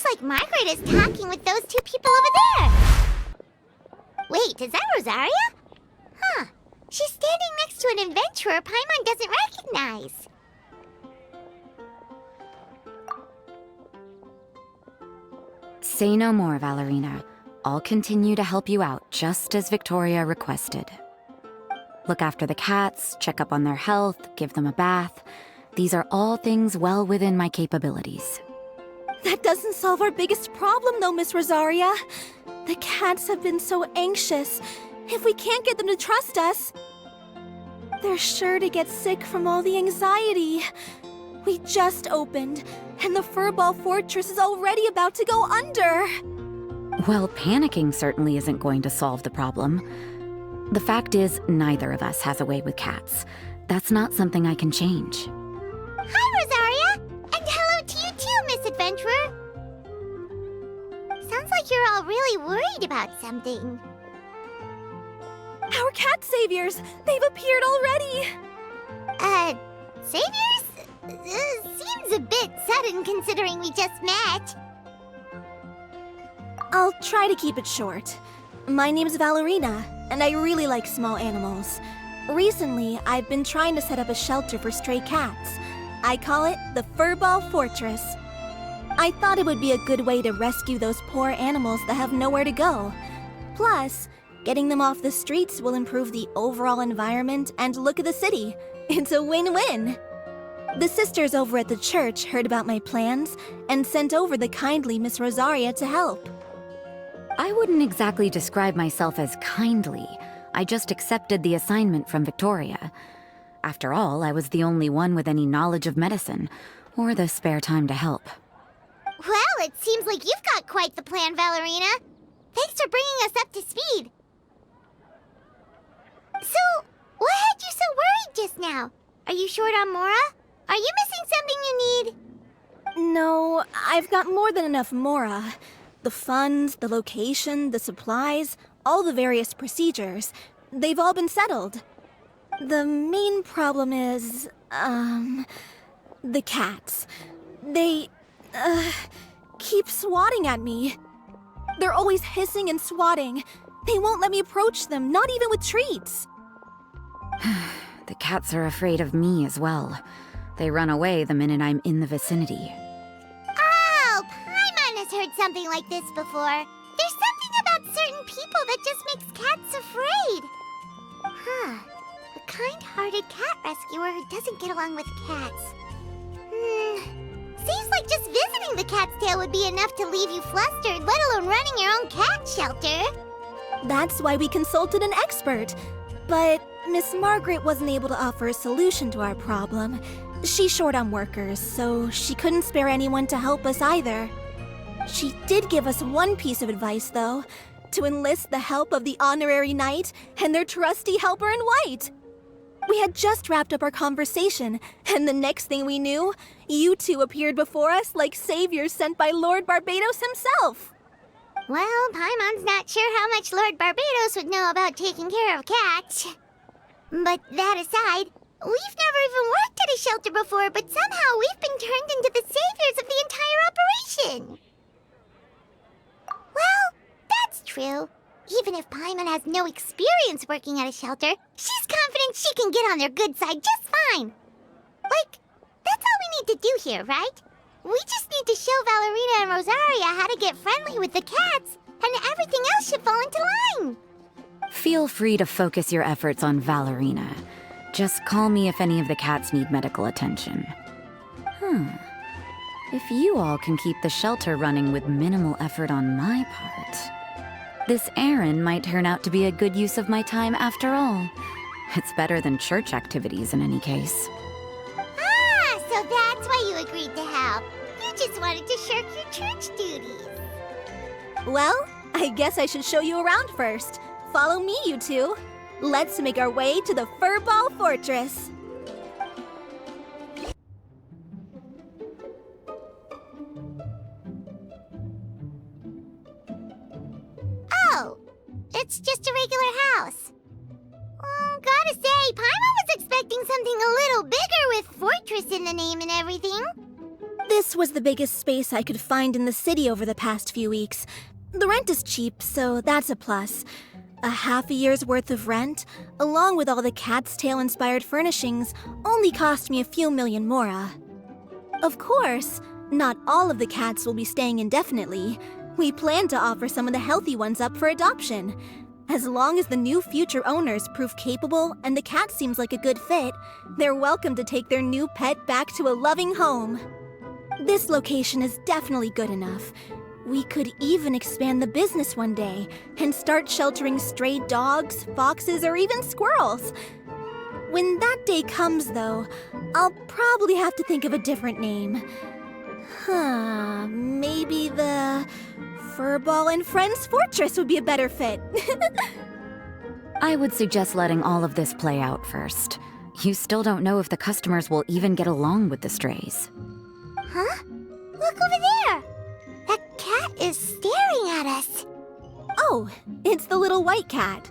Looks like Margaret is talking with those two people over there. Wait, is that Rosaria? Huh. She's standing next to an adventurer Paimon doesn't recognize. Say no more, Valerina. I'll continue to help you out, just as Victoria requested. Look after the cats, check up on their health, give them a bath. These are all things well within my capabilities. That doesn't solve our biggest problem, though, Miss Rosaria. The cats have been so anxious. If we can't get them to trust us, they're sure to get sick from all the anxiety. We just opened, and the Furball Fortress is already about to go under. Well, panicking certainly isn't going to solve the problem. The fact is, neither of us has a way with cats. That's not something I can change. Hi, Rosaria! And hello to you too, Miss Adventurer! Sounds like you're all really worried about something. Our cat saviors! They've appeared already! Saviors? Seems a bit sudden considering we just met. I'll try to keep it short. My name's Valerina, and I really like small animals. Recently, I've been trying to set up a shelter for stray cats. I call it the Furball Fortress. I thought it would be a good way to rescue those poor animals that have nowhere to go. Plus, getting them off the streets will improve the overall environment and look of the city. It's a win-win. The sisters over at the church heard about my plans and sent over the kindly Miss Rosaria to help. I wouldn't exactly describe myself as kindly. I just accepted the assignment from Victoria. After all, I was the only one with any knowledge of medicine, or the spare time to help. Well, it seems like you've got quite the plan, Valerina. Thanks for bringing us up to speed. So, what had you so worried just now? Are you short on Mora? Are you missing something you need? No, I've got more than enough Mora. The funds, the location, the supplies, all the various procedures. They've all been settled. The main problem is, the cats. They, keep swatting at me. They're always hissing and swatting. They won't let me approach them, not even with treats. The cats are afraid of me as well. They run away the minute I'm in the vicinity. Oh, Paimon has heard something like this before. There's something about certain people that just makes cats afraid. Huh. A kind-hearted cat rescuer who doesn't get along with cats. Seems like just visiting the cat's tail would be enough to leave you flustered, let alone running your own cat shelter. That's why we consulted an expert. But Miss Margaret wasn't able to offer a solution to our problem. She's short on workers, so she couldn't spare anyone to help us either. She did give us one piece of advice, though, to enlist the help of the Honorary Knight and their trusty helper in white. We had just wrapped up our conversation, and the next thing we knew, you two appeared before us like saviors sent by Lord Barbados himself. Well, Paimon's not sure how much Lord Barbados would know about taking care of cats. But that aside, we've never even worked at a shelter before, but somehow we've been turned into the saviors of the entire operation. Well, that's true. Even if Paimon has no experience working at a shelter, she's confident she can get on their good side just fine. Like, that's all we need to do here, right? We just need to show Valerina and Rosaria how to get friendly with the cats, and everything else should fall into line. Feel free to focus your efforts on Valerina. Just call me if any of the cats need medical attention. If you all can keep the shelter running with minimal effort on my part, this errand might turn out to be a good use of my time after all. It's better than church activities in any case. Ah, so that's why you agreed to help. You just wanted to shirk your church duties. Well, I guess I should show you around first. Follow me, you two. Let's make our way to the Furball Fortress. Oh, it's just a regular house. Gotta say, Paimon was expecting something a little bigger with Fortress in the name and everything. This was the biggest space I could find in the city over the past few weeks. The rent is cheap, so that's a plus. A half a year's worth of rent, along with all the Cat's Tail-inspired furnishings, only cost me a few million mora. Of course, not all of the cats will be staying indefinitely. We plan to offer some of the healthy ones up for adoption. As long as the new future owners prove capable and the cat seems like a good fit, they're welcome to take their new pet back to a loving home. This location is definitely good enough. We could even expand the business one day and start sheltering stray dogs, foxes, or even squirrels. When that day comes, though, I'll probably have to think of a different name. Maybe the Furball and Friends Fortress would be a better fit. I would suggest letting all of this play out first. You still don't know if the customers will even get along with the strays. Huh? Look over there! That cat is staring at us. Oh, it's the little white cat.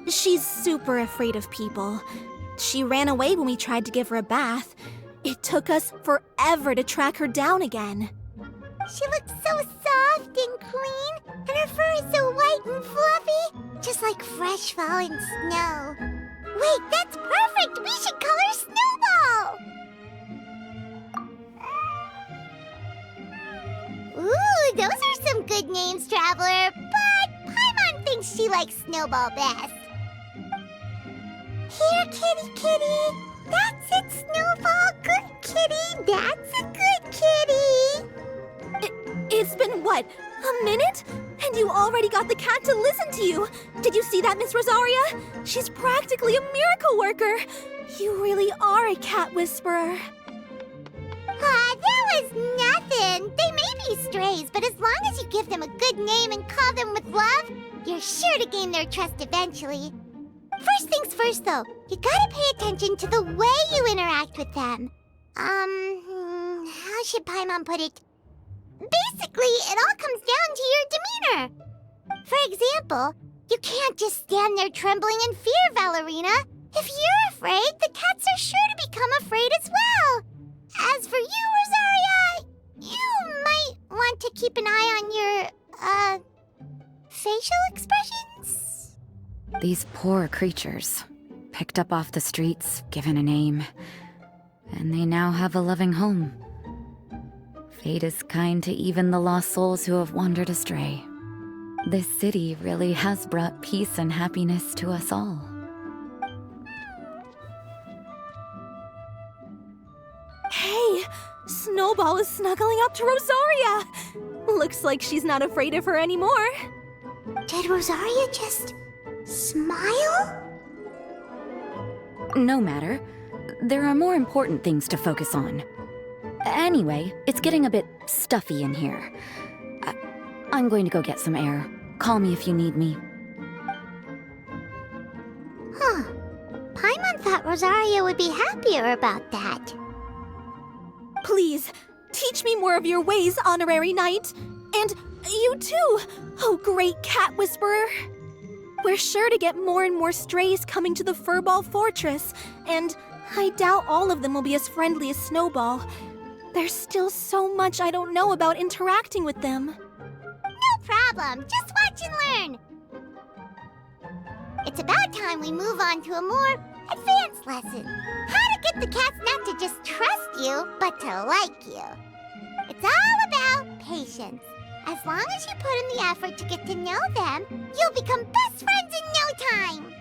She's super afraid of people. She ran away when we tried to give her a bath. It took us forever to track her down again. She looks so soft and clean, and her fur is so white and fluffy, just like fresh fallen snow. Wait, that's perfect! We should call her Snowball! Ooh, those are some good names, Traveler, but Paimon thinks she likes Snowball best. Here, kitty kitty! That's it, Snowball! Good kitty! That's a good kitty! It's been, what, a minute? And you already got the cat to listen to you! Did you see that, Miss Rosaria? She's practically a miracle worker! You really are a cat whisperer. Ah, that was nothing! They may be strays, but as long as you give them a good name and call them with love, you're sure to gain their trust eventually. First things first, though, you gotta pay attention to the way you interact with them. How should Paimon put it? Basically, it all comes down to your demeanor. For example, you can't just stand there trembling in fear, Valerina. If you're afraid, the cats are sure to become afraid as well. As for you, Rosaria, you might want to keep an eye on your, facial expressions. These poor creatures, picked up off the streets, given a name, and they now have a loving home. Fate is kind to even the lost souls who have wandered astray. This city really has brought peace and happiness to us all. Hey, Snowball is snuggling up to Rosaria! Looks like she's not afraid of her anymore. Did Rosaria just smile? No matter. There are more important things to focus on. Anyway, it's getting a bit stuffy in here. I'm going to go get some air. Call me if you need me. Huh. Paimon thought Rosaria would be happier about that. Please, teach me more of your ways, Honorary Knight. And you too, oh great cat whisperer. We're sure to get more and more strays coming to the Furball Fortress, and I doubt all of them will be as friendly as Snowball. There's still so much I don't know about interacting with them. No problem. Just watch and learn. It's about time we move on to a more advanced lesson. How to get the cats not to just trust you, but to like you. It's all about patience. As long as you put in the effort to get to know them, you'll become best friends in no time.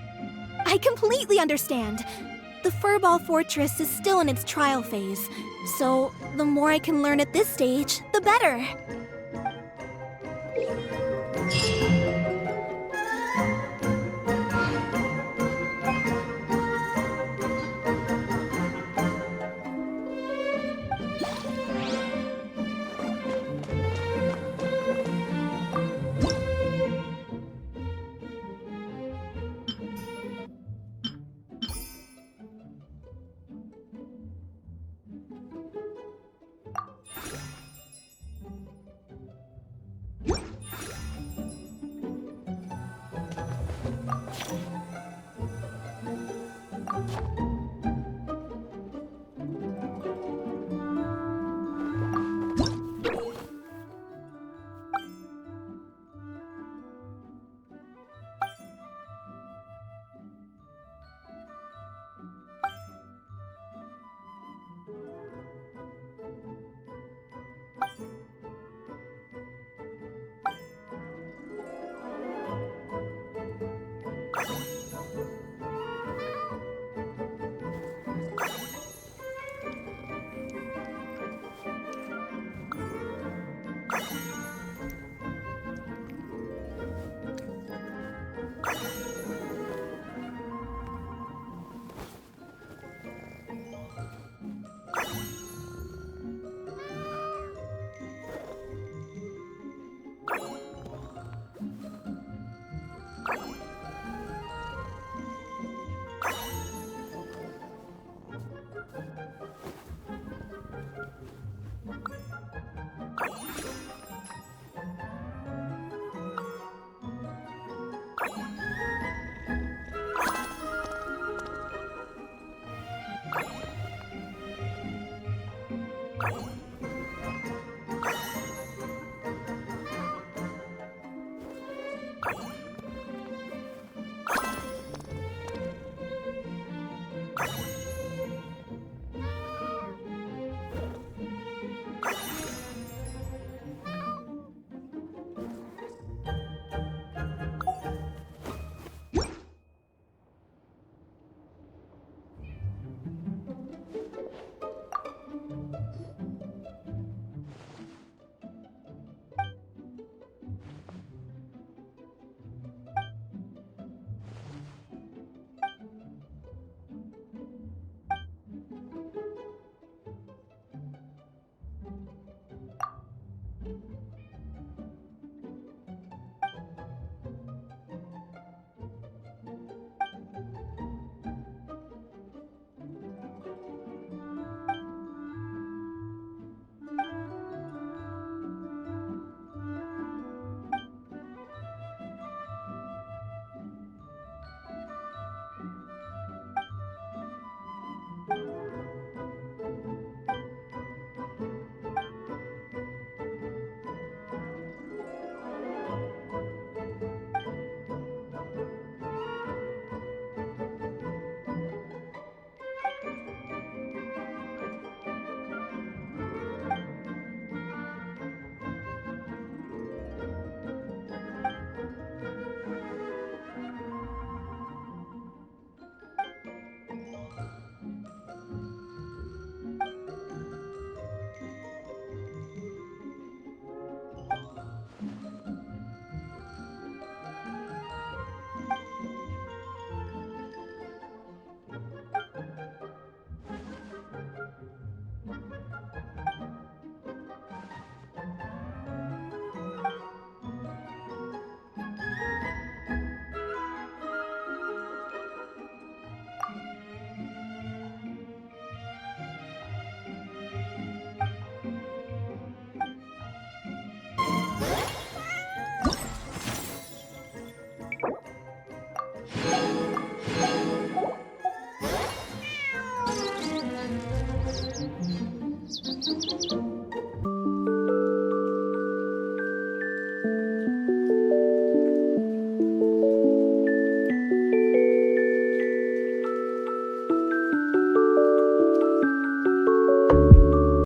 I completely understand. The Furball Fortress is still in its trial phase, so the more I can learn at this stage, the better.